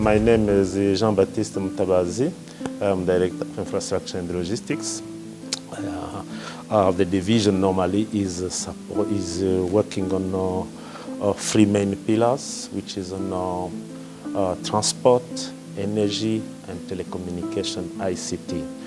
My name is Baptiste Mutabazi. I'm Director of Infrastructure and Logistics. The division normally is working on three main pillars, which is on transport, energy, and telecommunication ICT.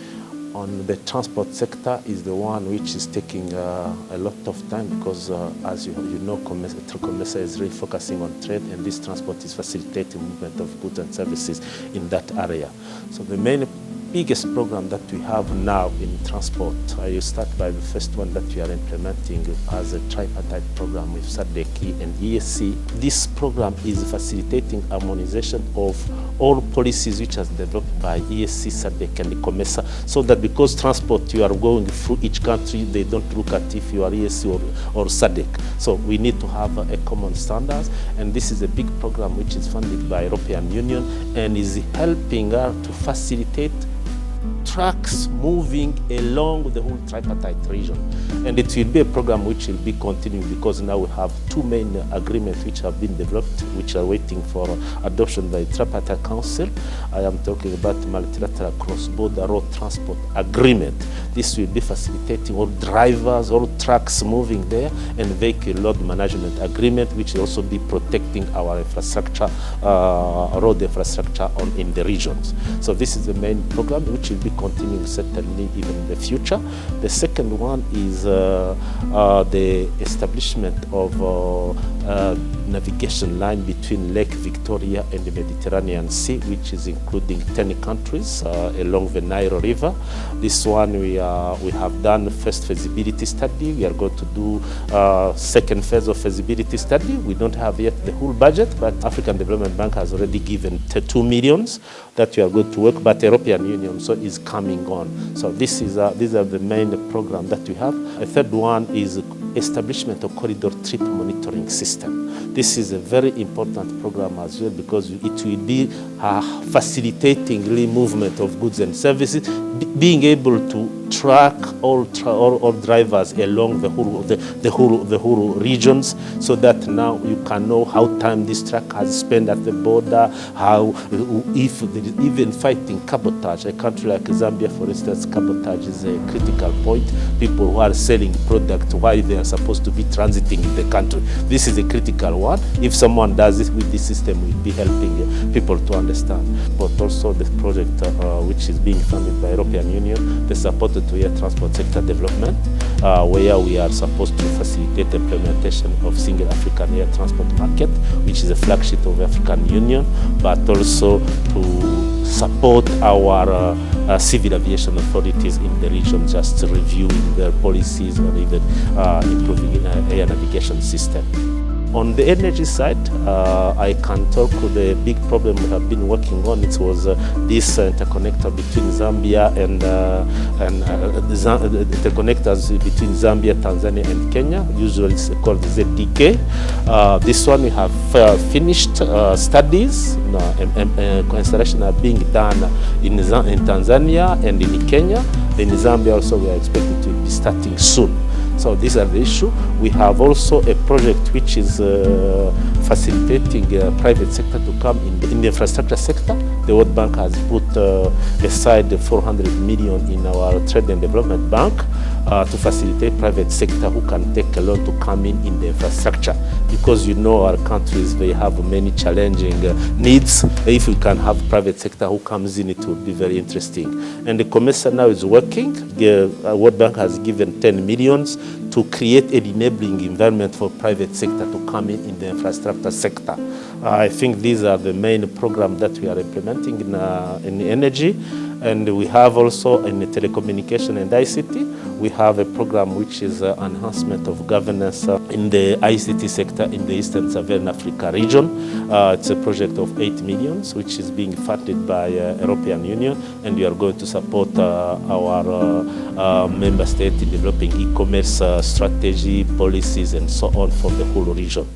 On the transport sector is the one which is taking a lot of time because, as you know, COMESA is really focusing on trade, and this transport is facilitating movement of goods and services in that area. So the biggest program that we have now in transport, I start by the first one that we are implementing as a tripartite program with SADC and ESC. This program is facilitating harmonization of all policies which are developed by ESC, SADC and COMESA, so that because transport you are going through each country, they don't look at if you are ESC or SADC. So we need to have a common standards, and this is a big program which is funded by European Union and is helping her to facilitate trucks moving along the whole tripartite region. And it will be a program which will be continuing because now we have two main agreements which have been developed, which are waiting for adoption by the Tripartite Council. I am talking about multilateral cross-border road transport agreement. This will be facilitating all drivers, all trucks moving there, and vehicle load management agreement, which will also be protecting our infrastructure, road infrastructure in the regions. So this is the main program which will be continuing certainly even in the future. The second one is the establishment of navigation line between Lake Victoria and the Mediterranean Sea, which is including 10 countries along the Nile River. This one we have done first feasibility study. We are going to do second phase of feasibility study. We don't have yet the whole budget, but African Development Bank has already given 2 million that we are going to work, but the European Union so is coming on. So these are the main program that we have. A third one is establishment of corridor trip monitoring system. This is a very important program as well because it will be facilitating the movement of goods and services, being able to track all drivers along the whole regions, so that now you can know how time this truck has spent at the border, how if there is even fighting cabotage. A country like Zambia, for instance, cabotage is a critical point. People who are selling product while they are supposed to be transiting in the country. This is a critical one. If someone does it with this system, we'll be helping people to understand. But also the project which is being funded by European Union, the supported to air transport sector development, where we are supposed to facilitate the implementation of single African air transport market, which is a flagship of the African Union, but also to support our civil aviation authorities in the region, just reviewing their policies or even improving air navigation system. On the energy side, I can talk with the big problem we have been working on. It was this interconnector between Zambia and the interconnectors between Zambia, Tanzania, and Kenya. Usually it's called ZDK. This one we have finished studies. Installation are being done in Tanzania and in Kenya. In Zambia also we are expected to be starting soon. So these are the issue. We have also a project which is facilitating private sector to come in the infrastructure sector. The World Bank has put aside 400 million in our Trade and Development Bank to facilitate private sector who can take a loan to come in the infrastructure. Because you know our countries, they have many challenging needs. If we can have private sector who comes in, it will be very interesting. And the COMESA now is working. The World Bank has given 10 million to create an enabling environment for private sector to come in the infrastructure sector. I think these are the main programs that we are implementing in energy. And we have also in the telecommunication and ICT, we have a program which is enhancement of governance in the ICT sector in the Eastern Southern Africa region. It's a project of 8 million, which is being funded by European Union, and we are going to support our member state in developing e-commerce strategy, policies, and so on for the whole region.